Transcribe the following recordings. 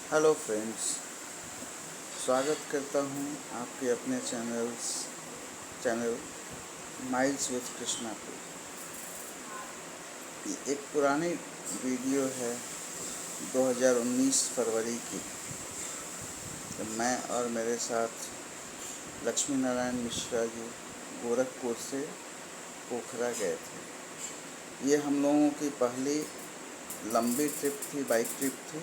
Hello friends, स्वागत करता हूँ आपके अपने चैनल माइल्स विथ कृष्णा पे। ये एक पुरानी वीडियो है 2019 फरवरी की, जब मैं और मेरे साथ लक्ष्मी नारायण मिश्रा जी गोरखपुर से पोखरा गए थे। ये हम लोगों की पहली लंबी ट्रिप थी, बाइक ट्रिप थी।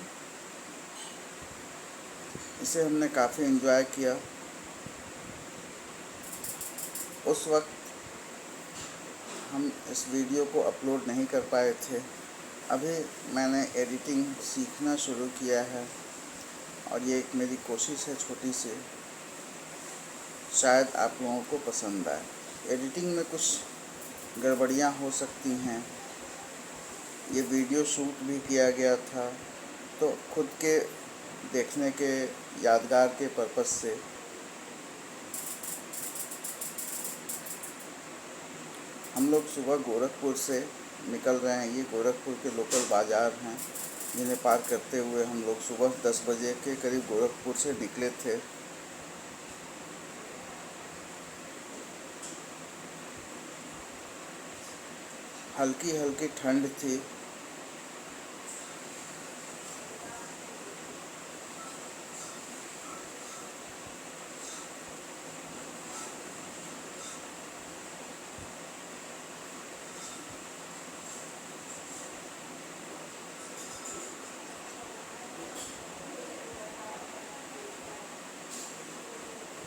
इसे हमने काफ़ी एंजॉय किया। उस वक्त हम इस वीडियो को अपलोड नहीं कर पाए थे। अभी मैंने एडिटिंग सीखना शुरू किया है और ये एक मेरी कोशिश है छोटी सी, शायद आप लोगों को पसंद आए। एडिटिंग में कुछ गड़बड़ियाँ हो सकती हैं। ये वीडियो शूट भी किया गया था, तो खुद के देखने के यादगार के पर्पस से हम लोग सुबह गोरखपुर से निकल रहे हैं। ये गोरखपुर के लोकल बाज़ार हैं, जिन्हें पार करते हुए हम लोग सुबह 10 बजे के करीब गोरखपुर से निकले थे। हल्की हल्की ठंड थी।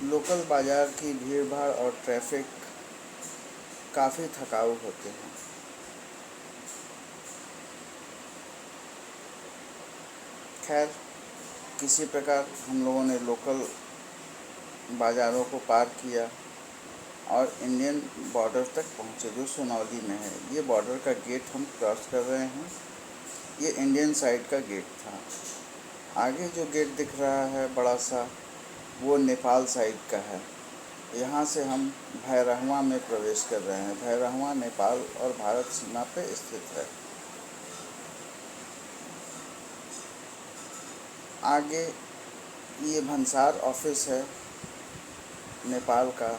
लोकल बाज़ार की भीड़ भाड़ और ट्रैफिक काफ़ी थकाऊ होते हैं। खैर, किसी प्रकार हम लोगों ने लोकल बाज़ारों को पार किया और इंडियन बॉर्डर तक पहुँचे, जो सोनौली में है। ये बॉर्डर का गेट हम क्रॉस कर रहे हैं। ये इंडियन साइड का गेट था। आगे जो गेट दिख रहा है बड़ा सा, वो नेपाल साइड का है। यहाँ से हम भैरहवा में प्रवेश कर रहे हैं। भैरहवा नेपाल और भारत सीमा पे स्थित है। आगे ये भंसार ऑफिस है नेपाल का,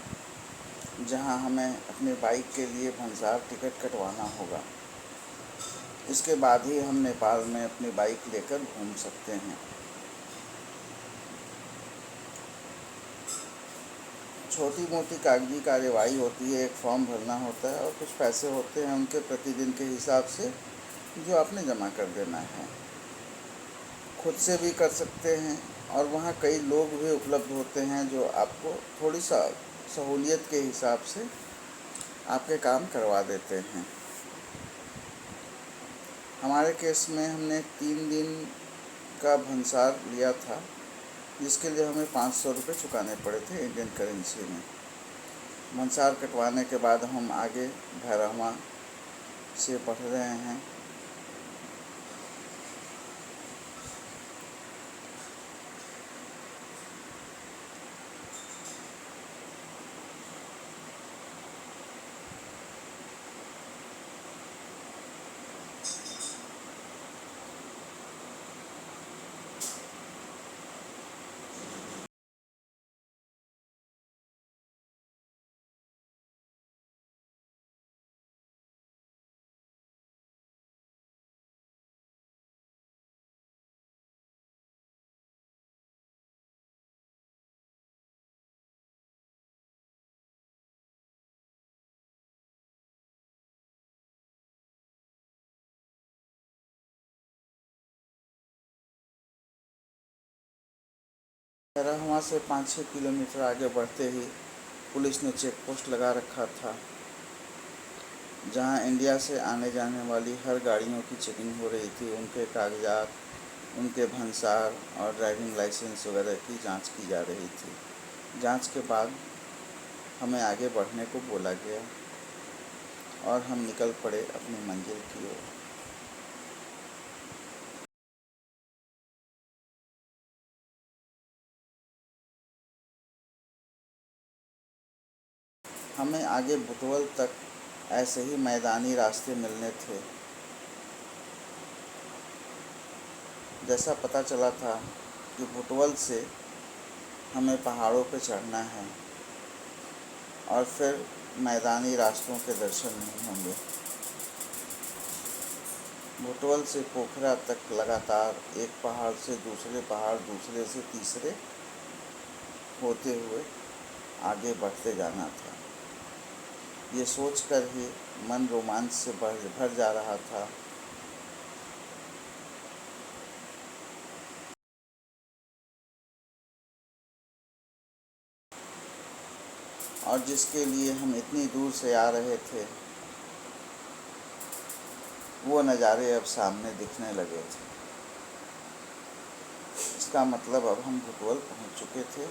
जहाँ हमें अपनी बाइक के लिए भंसार टिकट कटवाना होगा। इसके बाद ही हम नेपाल में अपनी बाइक लेकर घूम सकते हैं। छोटी मोटी कागजी कार्यवाही होती है, एक फॉर्म भरना होता है और कुछ पैसे होते हैं उनके प्रतिदिन के हिसाब से, जो आपने जमा कर देना है। खुद से भी कर सकते हैं और वहाँ कई लोग भी उपलब्ध होते हैं जो आपको थोड़ी सा सहूलियत के हिसाब से आपके काम करवा देते हैं। हमारे केस में हमने 3 दिन का भंसार लिया था, जिसके लिए हमें 500 रुपये चुकाने पड़े थे इंडियन करेंसी में। भंसार कटवाने के बाद हम आगे भैरहवा से बढ़ रहे हैं। भैरहवा से 5-6 किलोमीटर आगे बढ़ते ही पुलिस ने चेक पोस्ट लगा रखा था, जहां इंडिया से आने जाने वाली हर गाड़ियों की चेकिंग हो रही थी। उनके कागजात, उनके भंसार और ड्राइविंग लाइसेंस वगैरह की जांच की जा रही थी। जांच के बाद हमें आगे बढ़ने को बोला गया और हम निकल पड़े अपनी मंजिल की ओर। हमें आगे बुटवल तक ऐसे ही मैदानी रास्ते मिलने थे। जैसा पता चला था कि भुटवल से हमें पहाड़ों पर चढ़ना है और फिर मैदानी रास्तों के दर्शन नहीं होंगे। भुटवल से पोखरा तक लगातार एक पहाड़ से दूसरे पहाड़, दूसरे से तीसरे होते हुए आगे बढ़ते जाना था। ये सोचकर ही मन रोमांच से भर जा रहा था। और जिसके लिए हम इतनी दूर से आ रहे थे, वो नज़ारे अब सामने दिखने लगे थे। इसका मतलब अब हम भुटवल पहुंच चुके थे,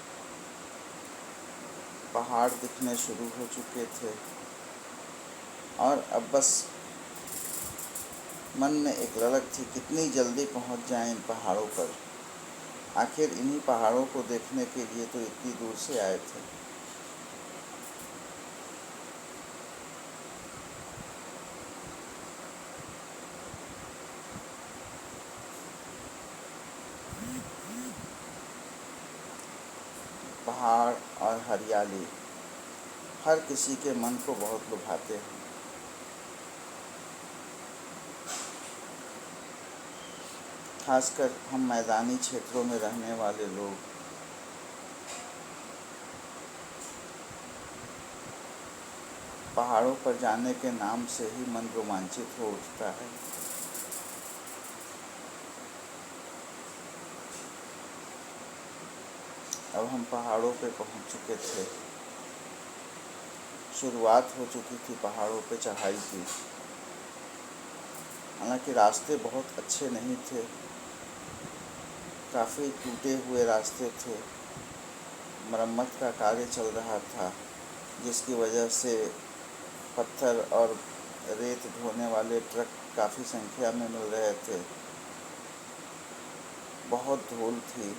पहाड़ दिखने शुरू हो चुके थे और अब बस मन में एक ललक थी कितनी जल्दी पहुंच जाएं इन पहाड़ों पर। आखिर इन्हीं पहाड़ों को देखने के लिए तो इतनी दूर से आए थे। पहाड़ और हरियाली हर किसी के मन को बहुत लुभाते हैं। खासकर हम मैदानी क्षेत्रों में रहने वाले लोग। पहाड़ों पर जाने के नाम से ही मन रोमांचित हो उठता है। अब हम पहाड़ों पे पहुंच चुके थे। शुरुआत हो चुकी थी पहाड़ों पे चढ़ाई की। हालांकि रास्ते बहुत अच्छे नहीं थे, काफ़ी टूटे हुए रास्ते थे। मरम्मत का कार्य चल रहा था, जिसकी वजह से पत्थर और रेत ढोने वाले ट्रक काफ़ी संख्या में मिल रहे थे। बहुत धूल थी।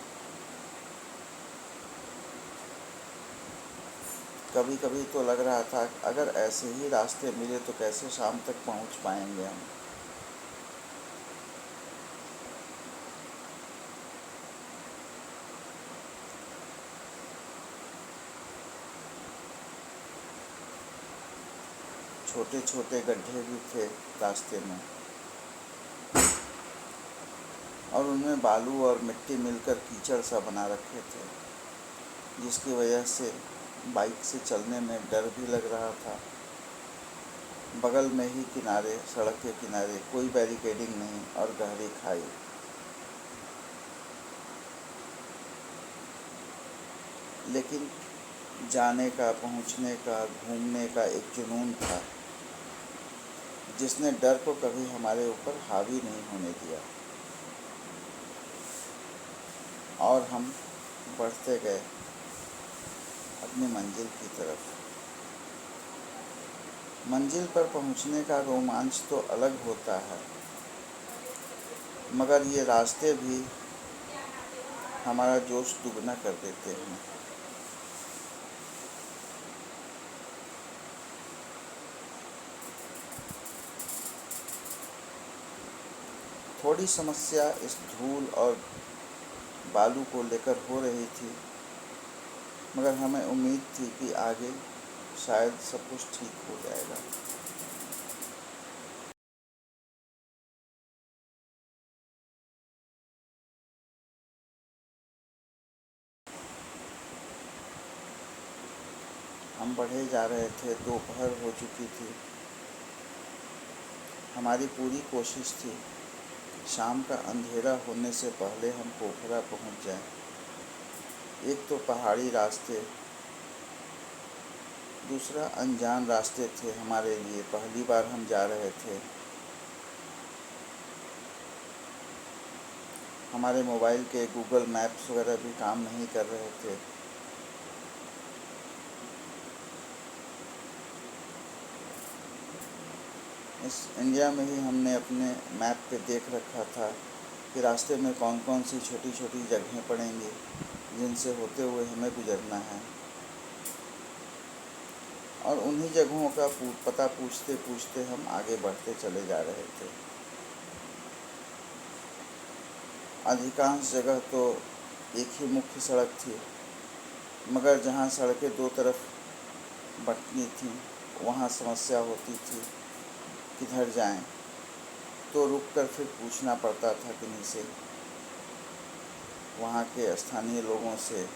कभी कभी तो लग रहा था अगर ऐसे ही रास्ते मिले तो कैसे शाम तक पहुंच पाएंगे हम। छोटे छोटे गड्ढे भी थे रास्ते में और उनमें बालू और मिट्टी मिलकर कीचड़ सा बना रखे थे, जिसकी वजह से बाइक से चलने में डर भी लग रहा था। बगल में ही किनारे, सड़क के किनारे कोई बैरिकेडिंग नहीं और गहरी खाई। लेकिन जाने का, पहुंचने का, घूमने का एक जुनून था जिसने डर को कभी हमारे ऊपर हावी नहीं होने दिया। और हम बढ़ते गए अपनी मंजिल की तरफ। मंजिल पर पहुंचने का रोमांच तो अलग होता है, मगर ये रास्ते भी हमारा जोश दुगना कर देते हैं। थोड़ी समस्या इस धूल और बालू को लेकर हो रही थी, मगर हमें उम्मीद थी कि आगे शायद सब कुछ ठीक हो जाएगा। हम बढ़े जा रहे थे, दोपहर हो चुकी थी। हमारी पूरी कोशिश थी शाम का अंधेरा होने से पहले हम पोखरा पहुंच जाएं। एक तो पहाड़ी रास्ते, दूसरा अनजान रास्ते थे हमारे लिए। पहली बार हम जा रहे थे। हमारे मोबाइल के गूगल मैप्स वगैरह भी काम नहीं कर रहे थे। इस इंडिया में ही हमने अपने मैप पे देख रखा था कि रास्ते में कौन कौन सी छोटी छोटी जगहें पड़ेंगी जिनसे होते हुए हमें गुजरना है, और उन्हीं जगहों का पता पूछते पूछते हम आगे बढ़ते चले जा रहे थे। अधिकांश जगह तो एक ही मुख्य सड़क थी, मगर जहाँ सड़कें दो तरफ बंटती थीं वहाँ समस्या होती थी किधर जाएं। तो रुककर फिर पूछना पड़ता था किन्हीं से, वहाँ के स्थानीय लोगों से।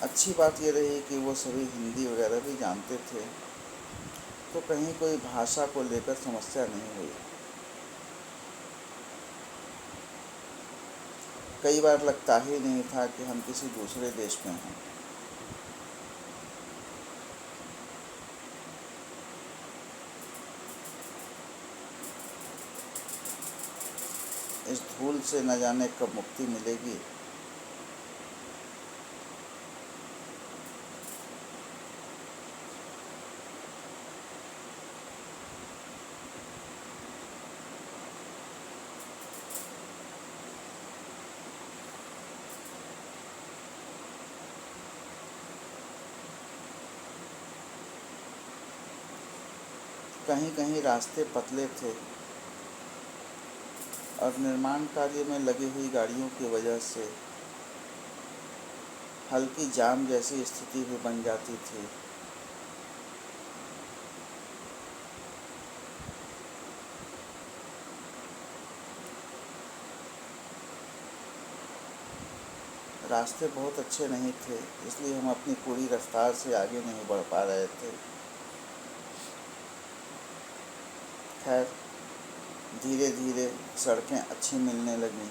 अच्छी बात ये रही कि वो सभी हिंदी वगैरह भी जानते थे, तो कहीं कोई भाषा को लेकर समस्या नहीं हुई। कई बार लगता ही नहीं था कि हम किसी दूसरे देश में हैं। इस धूल से न जाने कब मुक्ति मिलेगी। कहीं कहीं रास्ते पतले थे और निर्माण कार्य में लगी हुई गाड़ियों की वजह से हल्की जाम जैसी स्थिति भी बन जाती थी। रास्ते बहुत अच्छे नहीं थे, इसलिए हम अपनी पूरी रफ्तार से आगे नहीं बढ़ पा रहे थे। खैर, धीरे धीरे सड़कें अच्छी मिलने लगीं।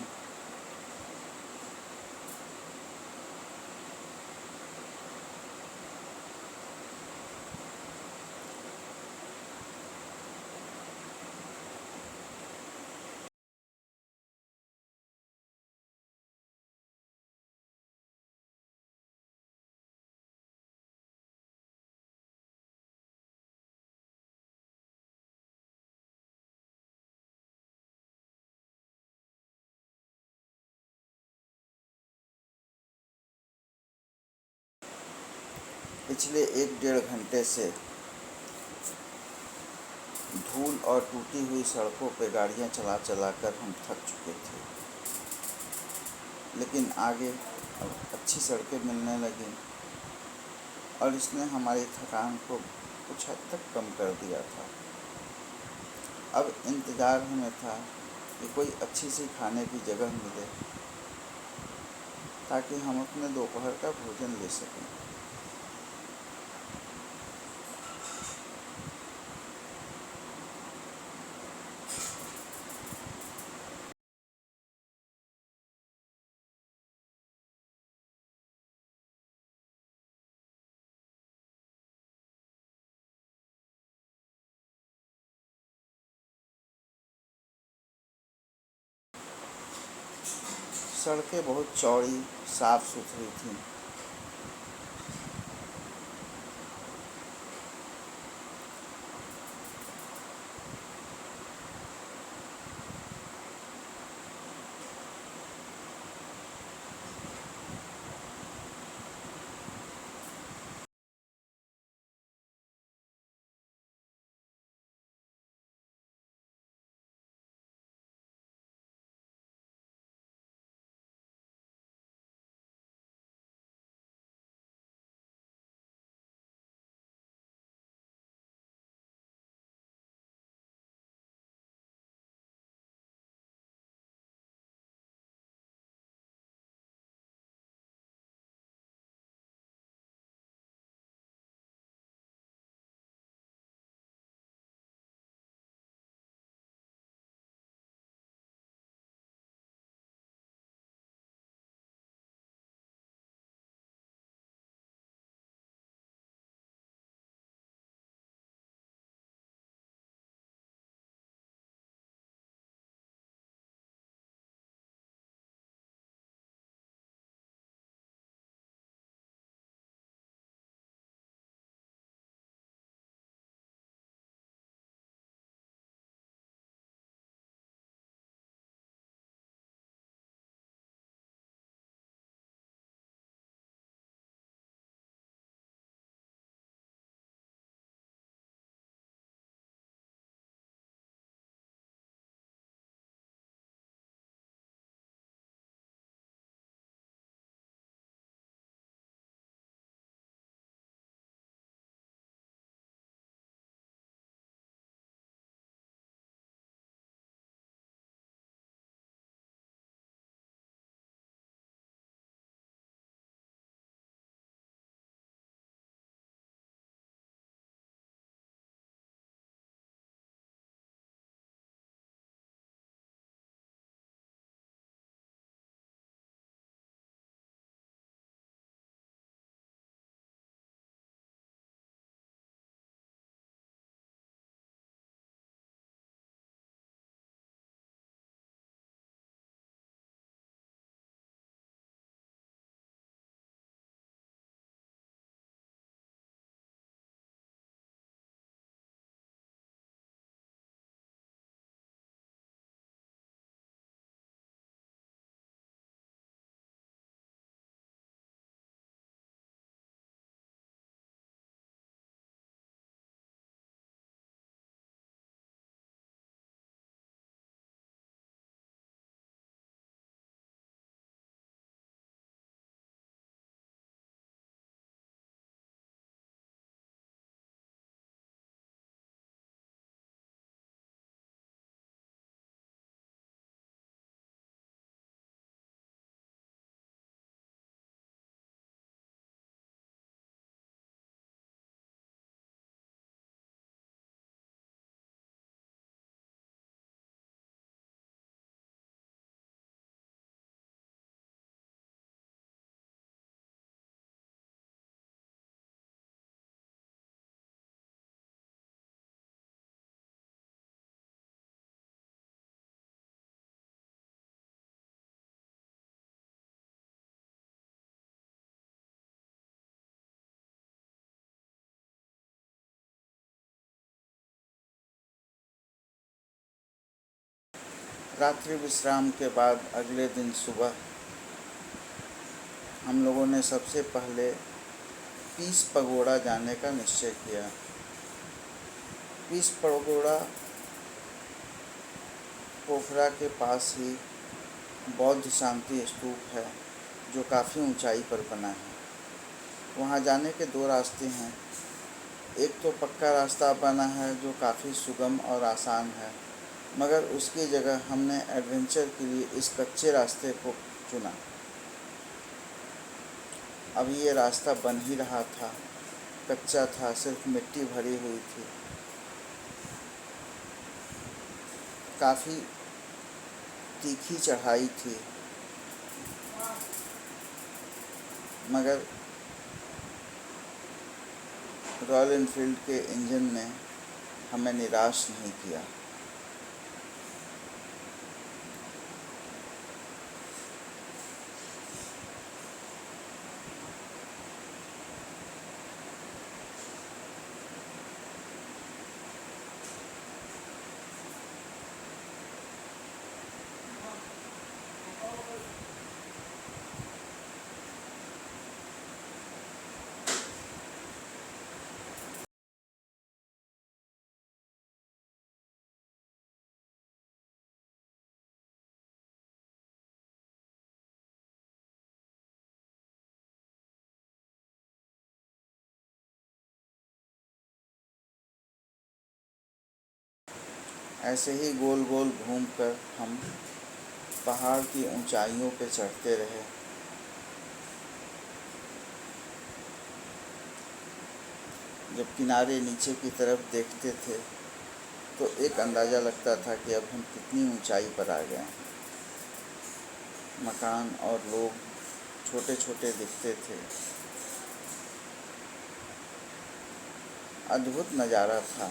पिछले 1 डेढ़ घंटे से धूल और टूटी हुई सड़कों पर गाड़ियां चला चला कर हम थक चुके थे, लेकिन आगे अब अच्छी सड़कें मिलने लगीं और इसने हमारी थकान को कुछ हद तक कम कर दिया था। अब इंतज़ार हमें था कि कोई अच्छी सी खाने की जगह मिले ताकि हम अपने दोपहर का भोजन ले सकें। सड़कें बहुत चौड़ी, साफ़ सुथरी थीं। रात्रि विश्राम के बाद अगले दिन सुबह हम लोगों ने सबसे पहले पीस पगोड़ा जाने का निश्चय किया। पीस पगोड़ा पोखरा के पास ही बौद्ध शांति स्तूप है, जो काफ़ी ऊंचाई पर बना है। वहाँ जाने के दो रास्ते हैं। एक तो पक्का रास्ता बना है जो काफ़ी सुगम और आसान है, मगर उसकी जगह हमने एडवेंचर के लिए इस कच्चे रास्ते को चुना। अब ये रास्ता बन ही रहा था, कच्चा था, सिर्फ मिट्टी भरी हुई थी। काफ़ी तीखी चढ़ाई थी, मगर रॉयल एनफील्ड के इंजन ने हमें निराश नहीं किया। ऐसे ही गोल गोल घूमकर हम पहाड़ की ऊंचाइयों पर चढ़ते रहे। जब किनारे नीचे की तरफ देखते थे तो एक अंदाज़ा लगता था कि अब हम कितनी ऊंचाई पर आ गए हैं। मकान और लोग छोटे छोटे दिखते थे। अद्भुत नज़ारा था।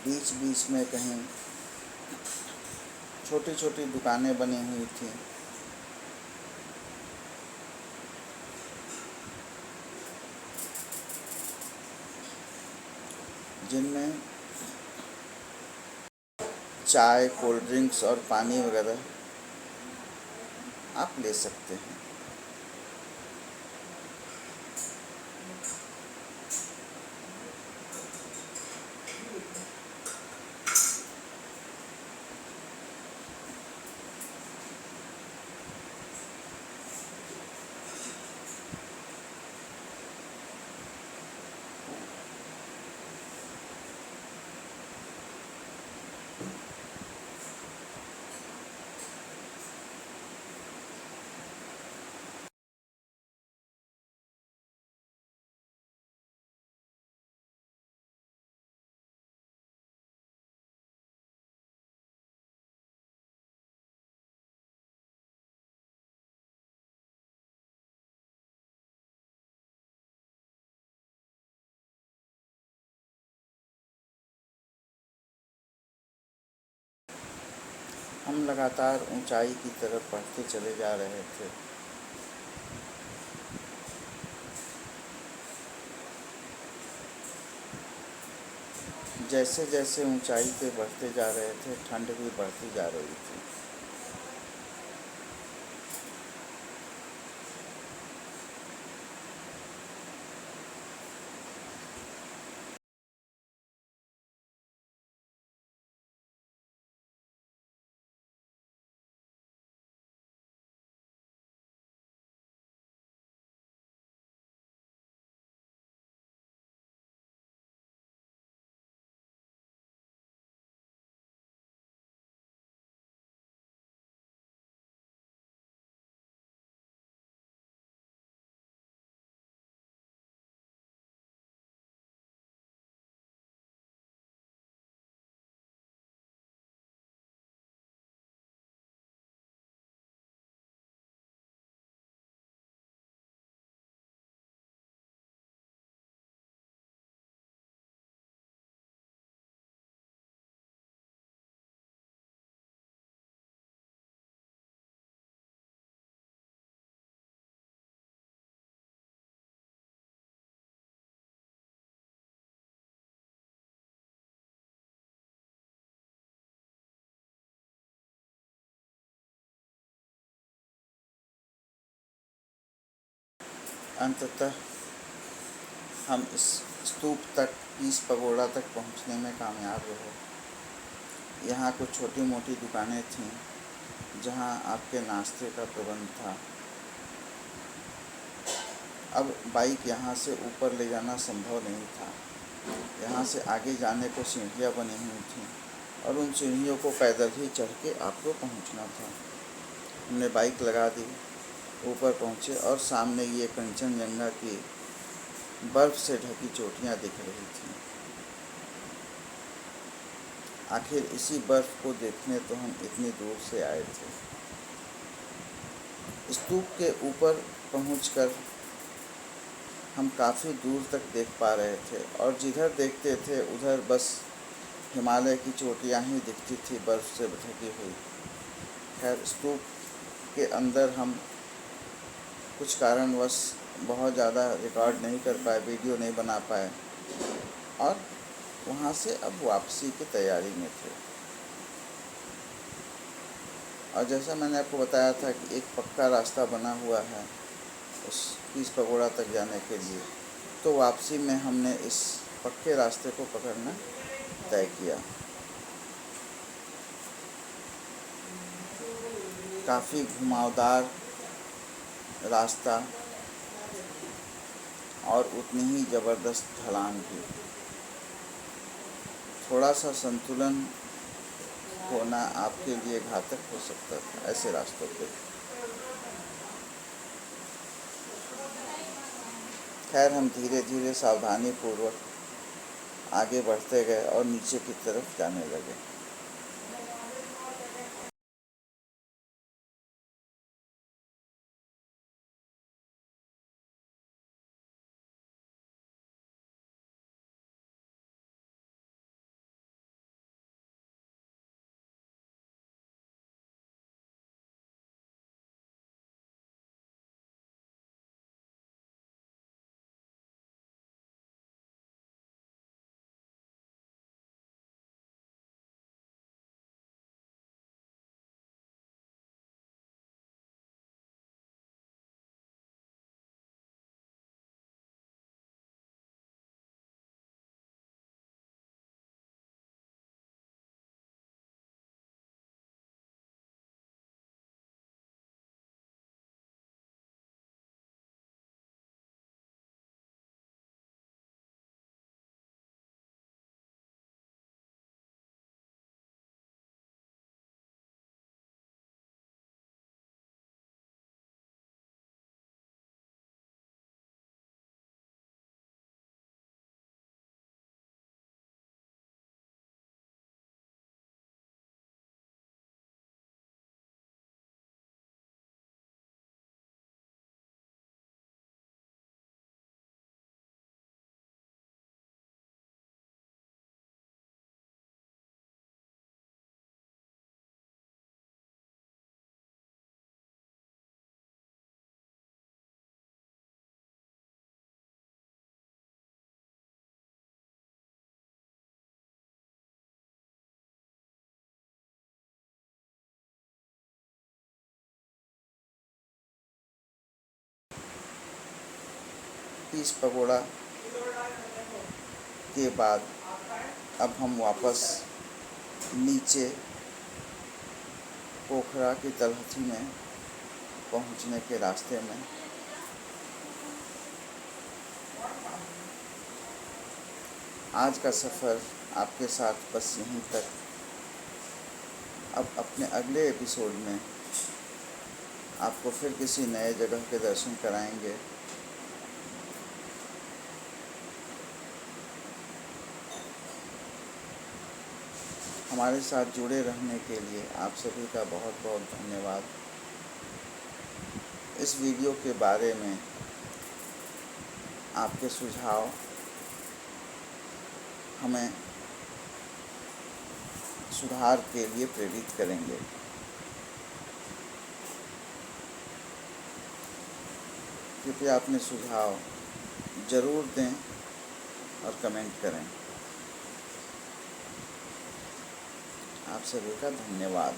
बीच बीच में कहीं छोटी छोटी दुकानें बनी हुई थीं। जिनमें चाय, कोल्ड ड्रिंक्स और पानी वगैरह आप ले सकते हैं। हम लगातार ऊंचाई की तरफ बढ़ते चले जा रहे थे। जैसे जैसे ऊंचाई पे बढ़ते जा रहे थे, ठंड भी बढ़ती जा रही थी। अंततः हम इस स्तूप तक, पीस पगोड़ा तक पहुंचने में कामयाब रहे। यहाँ कुछ छोटी मोटी दुकानें थीं जहाँ आपके नाश्ते का प्रबंध था। अब बाइक यहाँ से ऊपर ले जाना संभव नहीं था। यहाँ से आगे जाने को सीढ़ियाँ बनी हुई थीं और उन सीढ़ियों को पैदल ही चढ़ के आपको पहुँचना था। हमने बाइक लगा दी, ऊपर पहुँचे और सामने ये कंचनजंगा की बर्फ़ से ढकी चोटियाँ दिख रही थीं। आखिर इसी बर्फ़ को देखने तो हम इतनी दूर से आए थे। स्तूप के ऊपर पहुंचकर हम काफ़ी दूर तक देख पा रहे थे और जिधर देखते थे उधर बस हिमालय की चोटियां ही दिखती थी, बर्फ़ से ढकी हुई। खैर, स्तूप के अंदर हम कुछ कारणवश बहुत ज़्यादा रिकॉर्ड नहीं कर पाए, वीडियो नहीं बना पाए और वहाँ से अब वापसी की तैयारी में थे। और जैसा मैंने आपको बताया था कि एक पक्का रास्ता बना हुआ है उस पीस पगोड़ा तक जाने के लिए, तो वापसी में हमने इस पक्के रास्ते को पकड़ना तय किया। काफ़ी घुमावदार रास्ता और उतनी ही ज़बरदस्त ढलान भी। थोड़ा सा संतुलन होना आपके लिए घातक हो सकता था ऐसे रास्तों पे। खैर, हम धीरे धीरे सावधानी पूर्वक आगे बढ़ते गए और नीचे की तरफ जाने लगे। पीस पगोड़ा के बाद अब हम वापस नीचे पोखरा की तलहटी में पहुंचने के रास्ते में। आज का सफ़र आपके साथ बस यहीं तक। अब अपने अगले एपिसोड में आपको फिर किसी नए जगह के दर्शन कराएंगे। हमारे साथ जुड़े रहने के लिए आप सभी का बहुत बहुत धन्यवाद। इस वीडियो के बारे में आपके सुझाव हमें सुधार के लिए प्रेरित करेंगे। कृपया अपने सुझाव ज़रूर दें और कमेंट करें। आप सभी का धन्यवाद।